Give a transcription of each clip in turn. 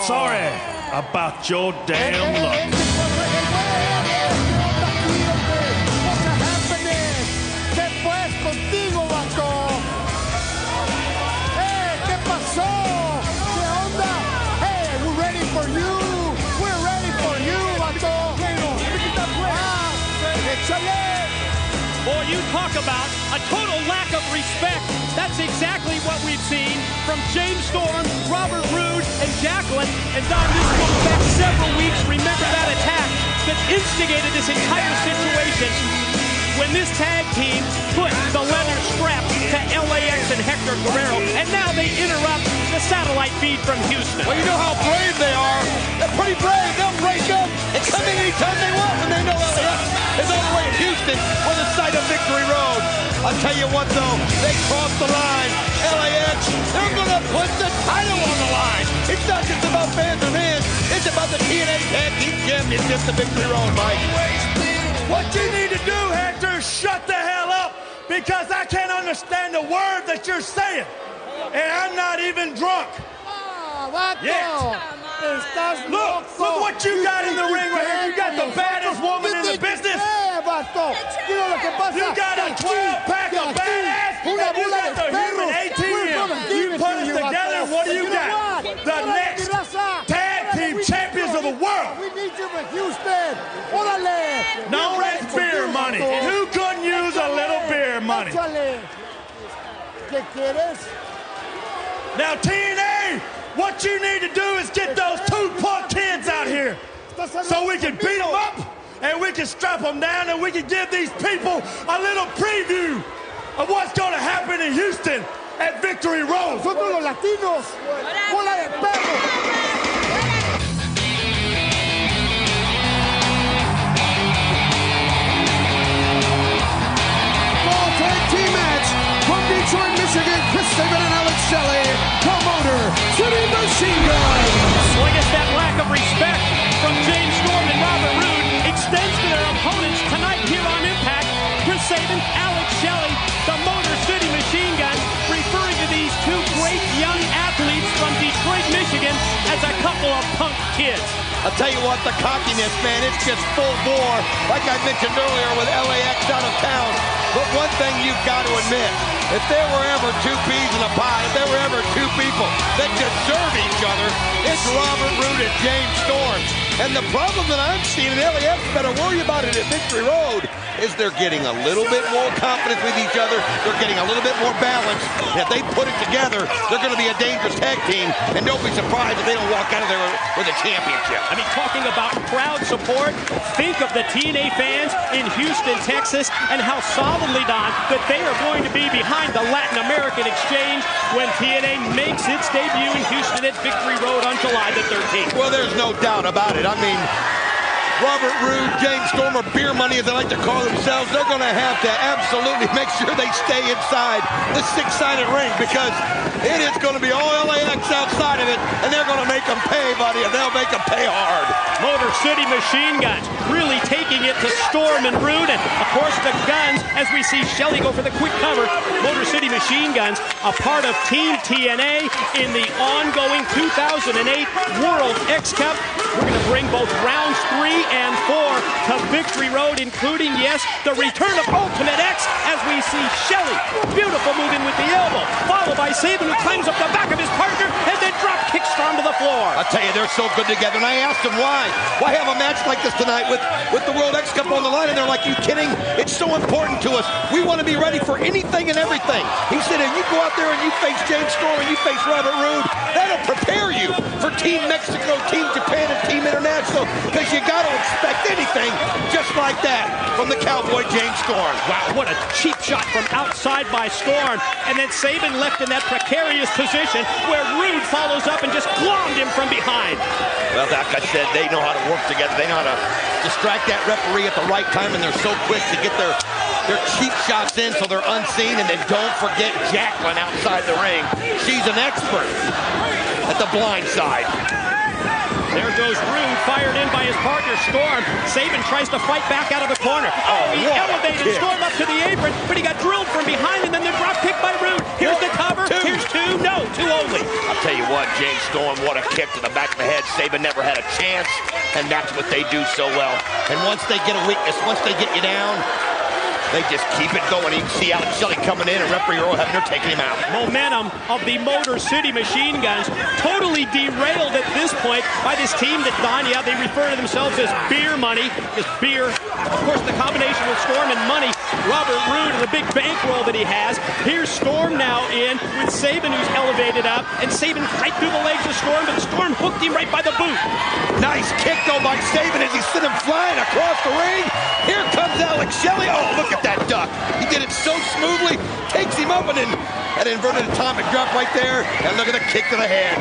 sorry about your damn luck. Boy, you talk about a total lack of respect. That's exactly what we've seen from James Storm, Robert Roode, and Jacqueline. And Don, this goes back several weeks. Remember that attack that instigated this entire situation when this tag team put the leather straps to LAX and Hector Guerrero, and now they interrupt the satellite feed from Houston. Well, you know how brave they are. They're pretty brave. They'll break up and come in anytime they want when they know LAX is all the way in Houston for the site of Victory Road. I'll tell you what, though, they crossed the line. LAX, they're going to put the title on the line. It's not just about fans or fans. It's about the TNA Tag Team Championship, the Victory Road, Mike. What you need to do, Hector, is shut the hell up, because I can't understand the word that you're saying. And I'm not even drunk. Yeah. Look what you got in the ring right here. You got the baddest woman in the business. You got a 12-pack of badass. You got the human ATM. You put us together, what do you got? The next tag team champions of the world. We need you for Houston. Órale. No, that's beer money. Who couldn't use a little beer money? ¿Qué quieres? Now, TNA, what you need to do is get those two punk kids out here so we can beat them up and we can strap them down and we can give these people a little preview of what's going to happen in Houston at Victory Road. Nosotros los latinos, bola de perro. Detroit, Michigan, Chris Sabin and Alex Shelley, promoter, City Machine Guns. Well, I guess that lack of respect from James Storm and Robert Roode extends to their opponents tonight here on Impact. Chris Sabin, Alex Shelley, the Motor City Machine Guns, referring to these two great young athletes from Detroit, Michigan as a couple of punk kids. I'll tell you what, the cockiness, man, it's just full bore, like I mentioned earlier with LAX out of town. But one thing you've got to admit, if there were ever two peas in a pod, if there were ever two people that deserve each other, it's Robert Roode and James Storm. And the problem that I'm seeing, and LAX better worry about it at Victory Road, is they're getting a little bit more confidence with each other. They're getting a little bit more balance. And if they put it together, they're going to be a dangerous tag team. And don't be surprised if they don't walk out of there with a championship. I mean, talking about crowd support, think of the TNA fans in Houston, Texas, and how solidly, Don, that they are going to be behind the Latin American Exchange when TNA makes its debut in Houston at Victory Road on July the 13th. Well, there's no doubt about it. I mean, Robert Roode, James Storm, or Beer Money as they like to call themselves, they're going to have to absolutely make sure they stay inside the six-sided ring, because it is going to be all LAX outside of it, and they're going to make them pay, buddy, and they'll make them pay hard. Motor City Machine Guns really taking it to Storm and Roode, and of course the Guns, as we see Shelley go for the quick cover. Motor City Machine Guns, a part of Team TNA in the ongoing 2008 World X Cup. We're going to bring both rounds 3 and 4 to Victory Road, including, yes, the return of Ultimate X, as we see Shelley, beautiful move in with the elbow, followed by Sabin, who climbs up the back of his partner and then drop kicks Storm to the floor. I'll tell you, they're so good together, and I asked them why. Why have a match like this tonight with the World X Cup on the line? And they're like, you kidding? It's so important to us. We want to be ready for anything and everything. He said, if you go out there and you face James Storm and you face Robert Roode, that'll prepare you for Team Mexico, Team Japan, and Team International, because you got to expect anything just like that from the Cowboy James Storm. Wow, what a cheap shot from outside by Storm. And then Sabin left in that precarious position where Roode follows up and just glommed him from behind. Well, like I said, they know how to work together. They know how to distract that referee at the right time, and they're so quick to get their cheap shots in so they're unseen. And then don't forget Jacqueline outside the ring. She's an expert at the blind side. There goes Rude, fired in by his partner, Storm. Sabin tries to fight back out of the corner. Oh, he elevated Storm up to the apron, but he got drilled from behind, and then the drop kick by Rude. Here's the cover. Here's two. No, two only. I'll tell you what, James Storm, what a kick to the back of the head. Sabin never had a chance, and that's what they do so well. And once they get a weakness, once they get you down, they just keep it going. You can see Alex Shelley coming in and referee Earl Hebner taking him out. Momentum of the Motor City Machine Guns totally derailed at this point by this team that, Don, yeah, they refer to themselves as Beer Money. Because beer, of course, the combination with Storm and Money. Robert Roode and the big bankroll that he has. Here's Storm now in with Sabin, who's elevated up. And Sabin right through the legs of Storm, but Storm hooked him right by the boot. Nice kick, though, by Sabin as he sent him flying across the ring. Here comes Alex Shelley. Oh, look at that duck. He did it so smoothly. Takes him up and then an inverted atomic drop right there. And look at the kick to the head.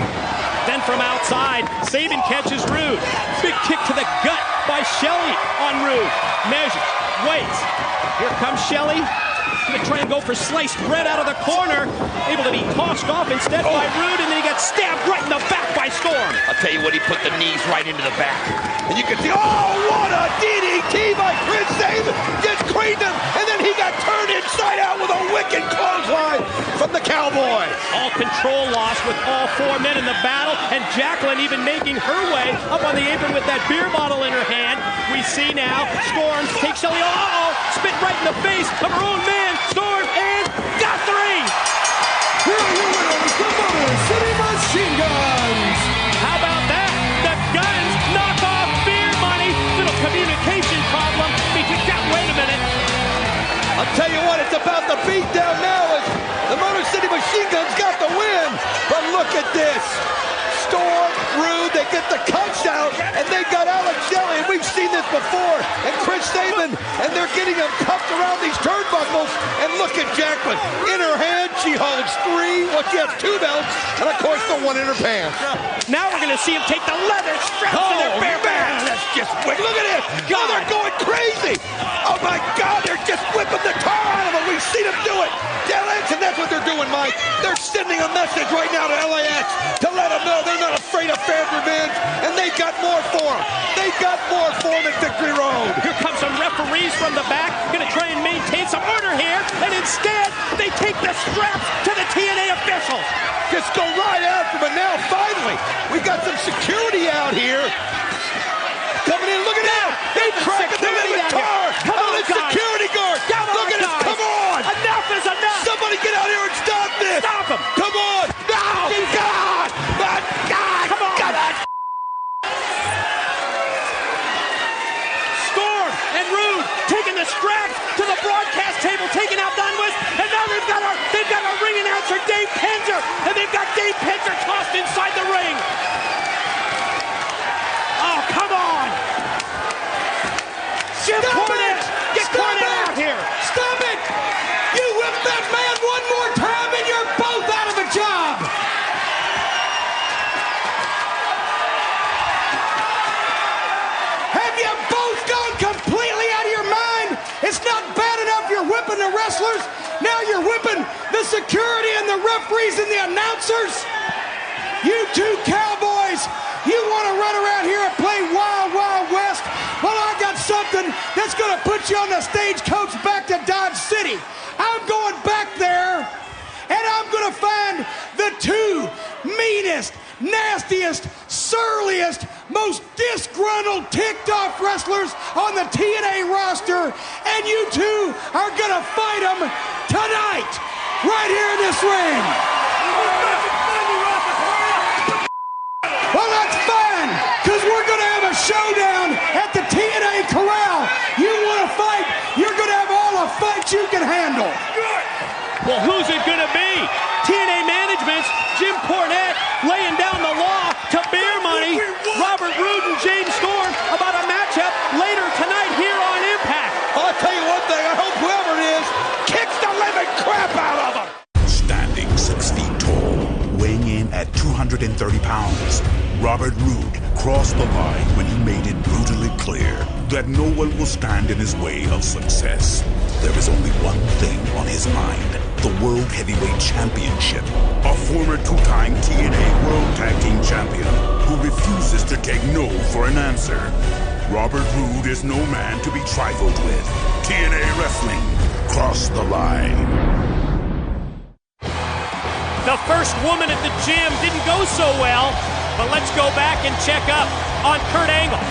Then from outside, Sabin catches Rude. Big kick to the gut by Shelley on Rude. Measures, waits. Here comes Shelley. Gonna try and go for sliced bread out of the corner. Able to be tossed off instead by Rude, and then he got stabbed right in the back by Storm. I'll tell you what, he put the knees right into the back. And you can see, oh, what a DDT by Chris Sabin. Just cleaned him, and then he got turned inside out with a wicked clothesline from the Cowboy. All control lost with all four men in the battle, and Jacqueline even making her way up on the apron with that beer bottle in her hand. We see now Storm take Shelley, spit right in the face of her own man, Storm, and got three! Here are your winners, the Motor City Machine Guns! How about that? The Guns knock off Beer Money. Little communication problem. Wait a minute. I'll tell you what, it's about the beatdown now as the Motor City Machine Guns got the win. But look at this. Storm, Rude, they get the cuts out, and they got Alex Shelley, and we've seen this before, and Chris Sabin, and they're getting him cuffed around these turnbuckles, and look at Jacqueline. In her hand, she holds three, she has two belts, and of course the one in her pants. Now we're going to see him take the leather straps to their bare backs. That's just wicked. Look at this. God, they're going crazy. Oh my God, they're just whipping the tar out of them. We've seen them do it. LAX, and that's what they're doing, Mike. They're sending a message right now to LAX to let them know they're not afraid of fair revenge, and they've got more for them. They've got more for them at Victory Road. Here come some referees from the back, going to try and maintain some order here, and instead they take the straps to the TNA officials. Just go right after them, and now finally we got some security out here. Coming in, look at that! They cracked the limit car! Come on, the security guard! Look at this, come on! Enough is enough! Somebody get out here and stop this! Stop him! Come on! No! God! My God! Come on! God. Storm and Rude taking the straps to the broadcast table, taking out Don West, and now they've got our ring announcer, Dave Penzer, and they've got Dave Penzer tossed inside the ring. Oh, come on! Jim Cornette! Get Cornette out here! Stop it! You whip that man one more time and you're both out of a job! Have you both gone completely out of your mind? It's not bad enough you're whipping the wrestlers. Now you're whipping the security and the referees and the announcers. You two cowboys, you want to run around here and play Wild Wild West? Well, I got something that's going to put you on the stagecoach back to Dodge City. I'm going back there, and I'm going to find the two meanest, nastiest, surliest, most disgruntled, ticked-off wrestlers on the TNA roster, and you two are going to fight them tonight, right here in this ring. Well, that's fine, because we're going to have a showdown at the TNA Corral. You want to fight, you're going to have all the fights you can handle. Well, who's it going to be? TNA Management's Jim Cornette laying down the law to Beer Money. Robert Roode and James Storm about a matchup later tonight here on Impact. I'll tell you one thing, I hope whoever it is kicks the living crap out of them. Standing 6 feet tall, weighing in at 230 pounds, Robert Roode crossed the line when he made it brutally clear that no one will stand in his way of success. There is only one thing on his mind: the World Heavyweight Championship. A former two-time TNA World Tag Team Champion who refuses take no for an answer. Robert Roode is no man to be trifled with. TNA Wrestling, Cross the Line. The first woman at the gym didn't go so well, but let's go back and check up on Kurt Angle.